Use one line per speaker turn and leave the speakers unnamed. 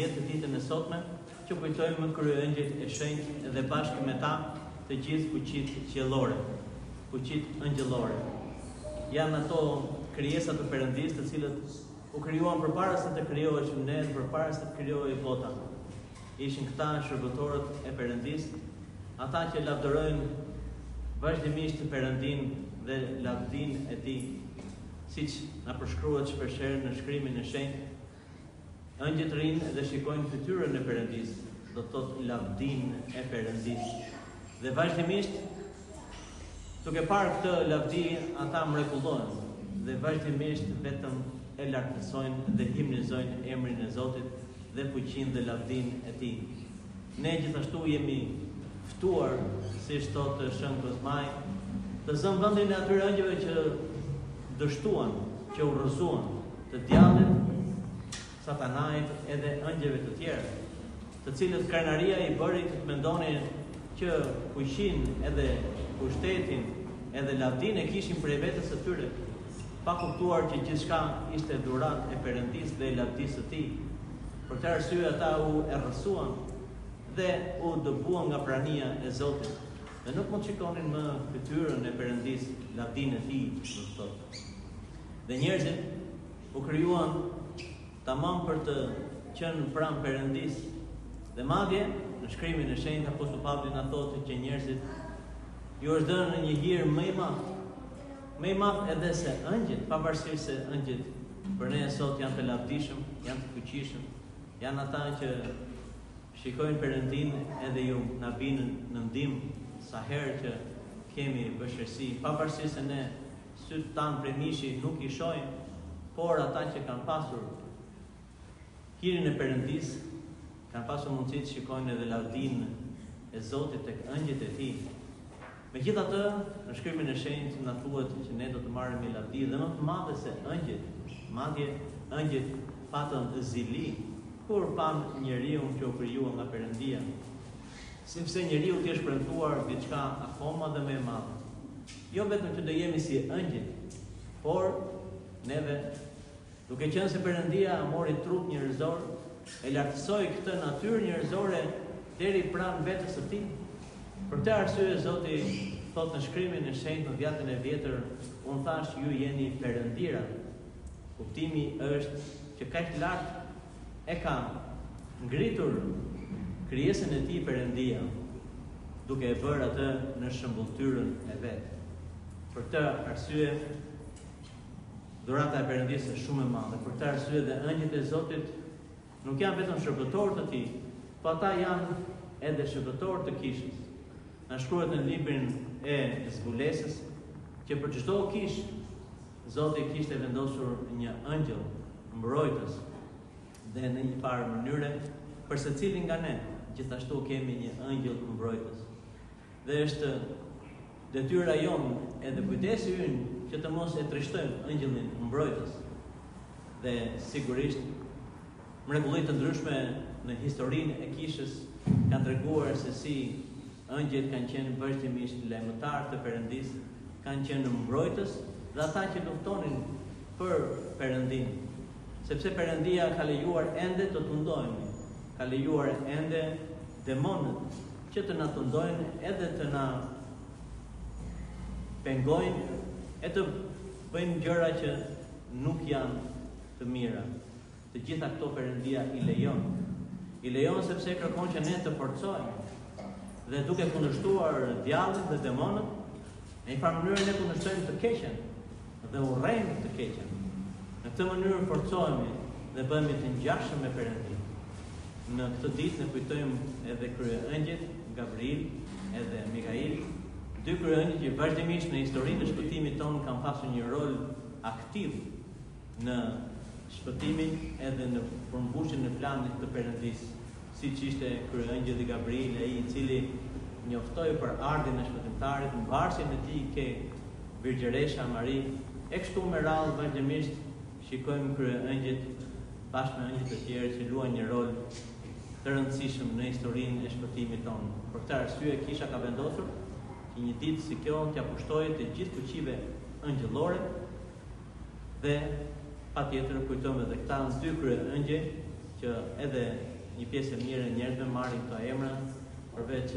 jetë të ditën e sotme, që kujtojmë kryeëngjëjt e shenjtë dhe bashkë me ta të gjithë fuqitë qiellore, fuqitë angjëllore. Janë ato krijesat të Perëndisë të cilët u krijuan përpara se të krijoheshim ne, përpara se të krijohej bota. Ishin këta shërbëtorët e Perëndisë, ata që lavdërojnë vazhdimisht Perëndinë dhe lavdinë e tij, siç na përshkruhet shpeshherë në shkrimin e shenjtë. Ëngjëjt rinë dhe shikojnë fytyrën e Perëndisë, do të thotë lavdinë e Perëndisë. Dhe vazhdimisht, duke parë këtë lavdi, ata mrekullohen dhe vazhdimisht vetëm e lartësojnë dhe himnizojnë emrin e Zotit dhe fuqinë dhe lavdinë e tij. Ne gjithashtu jemi ftuar, si thotë Shën Kozmai, të zëmë vendin e atyre ëngjëve që dështuan, që urrëzuan të djallit, satanait edhe ëngjëve të tjerë, të cilët krenaria i bëri të mendonin që fuqinë edhe pushtetin edhe lavdinë e kishin prej vetes së tyre, pa kuptuar që gjithçka ishte dhuratë e Perëndisë dhe lavdisë së tij. Për këtë arsye ata u errësuan dhe u dëbuan nga prania e Zotit. Dhe nuk mund shikonin më fytyrën e Perëndisë, lavdinë e tij, do të thotë. Dhe njerëzit u krijuan tamam për të qenë pranë Perëndisë. Dhe madje në shkrimin e shenjtë Apostulli Pavli na thotë që njerëzit ju është dhënë një hir më i madh edhe se ëngjëjt, pavarësisht se ëngjëjt për ne sot janë të lavdishëm, janë të fuqishëm, janë ata që shikojnë Perëndinë edhe ju na binë në ndihmë sa herë që kemi vështirësi, pavarësisht se ne sytë tanë prej mishi nuk i shohim, por ata që kanë pasur hirin e Perëndisë, kanë pasur mundësi të shikojnë edhe lavdinë e Zotit tek ëngjëjt e tij. Megjithatë, në shkrimin e shenjtë na thuhet që ne do të marrim lavdi dhe më të madhe se ëngjëjt. Madje ëngjëjt patën zili kur pan njeriu që u krijuar nga Perëndia, sepse njeriu t'i është premtuar diçka akoma dhe më e madhe. Jo vetëm që do jemi si ëngjëjt, por neve, duke qenë se Perëndia mori trup njerëzor, e lartësoi këtë natyrë njerëzore deri pranë vetes së tij. Për këtë arsye Zoti thotë në shkrimin e shenjtë në Dhjetën e Vjetër, unë thash ju jeni perëndira. Kuptimi është që kaq lart e ka ngritur krijesën e tij Perëndia, duke e bërë atë në shëmbulltyrën e vet. Për këtë arsye dhurata e Perëndisë është shumë e madhe. Për këtë arsye dhe ëngjëjt e Zotit nuk janë vetëm shërbëtorë të tij, por ata janë edhe shërbëtorë të kishës. Në shkruhet në librin e zbulesës që për çdo kish Zoti kishte vendosur një ëngjël mbrojtës dhe në një farë mënyre për secilin nga ne gjithashtu kemi një ëngjël mbrojtës. Dhe është detyra jonë edhe kujdesi ynë që të mos e trishtojmë ëngjëllin mbrojtës. Dhe sigurisht mrekulli të ndryshme në historinë e kishës kanë treguar se si ëngjëjt kanë qenë vazhdimisht lajmëtar të Perëndisë, kanë qenë mbrojtës dhe ata që luftonin për Perëndinë. Sepse Perëndia ka lejuar ende të tundojmë, ka lejuar ende demonët që të na tundojnë edhe të na pengojnë e të bëjnë gjëra që nuk janë të mira. Të gjitha këto Perëndia i lejon. I lejon sepse kërkon që ne të forcojmë. Dhe duke kundërshtuar djallin dhe demonët, në një farë mënyrë ne kundërshtojmë të keqen dhe urrejmë të keqen. Në këtë mënyrë forcohemi dhe bëhemi të ngjashëm me Perëndinë. Në këtë ditë ne kujtojmë edhe kryeëngjëjt Gabriel edhe Mikail, dy kryeëngjëj që vazhdimisht në historinë e shpëtimit tonë kanë pasur një rol aktiv në shpëtimin edhe në përmbushjen e planit të Perëndisë. Siç ishte kryeëngjëlli Gabriel, ai i cili njoftoi për ardhin e shpëtimtarit, mbarsin e tij ke Virgjëresha Mari, e kështu me radhë vazhdimisht shikojmë kryeëngjëjt bashkë me ëngjëjt e tjerë që luajnë një rol të rëndësishëm në historinë e shpëtimit tonë. Për këtë arsye kisha ka vendosur që një ditë si kjo t'ia pushtojë të gjithë fuqive angjëllore dhe patjetër kujtojmë edhe këta dy kryeëngjëj që edhe një pjesë e mirë e njerëzve marrin këto emra, përveç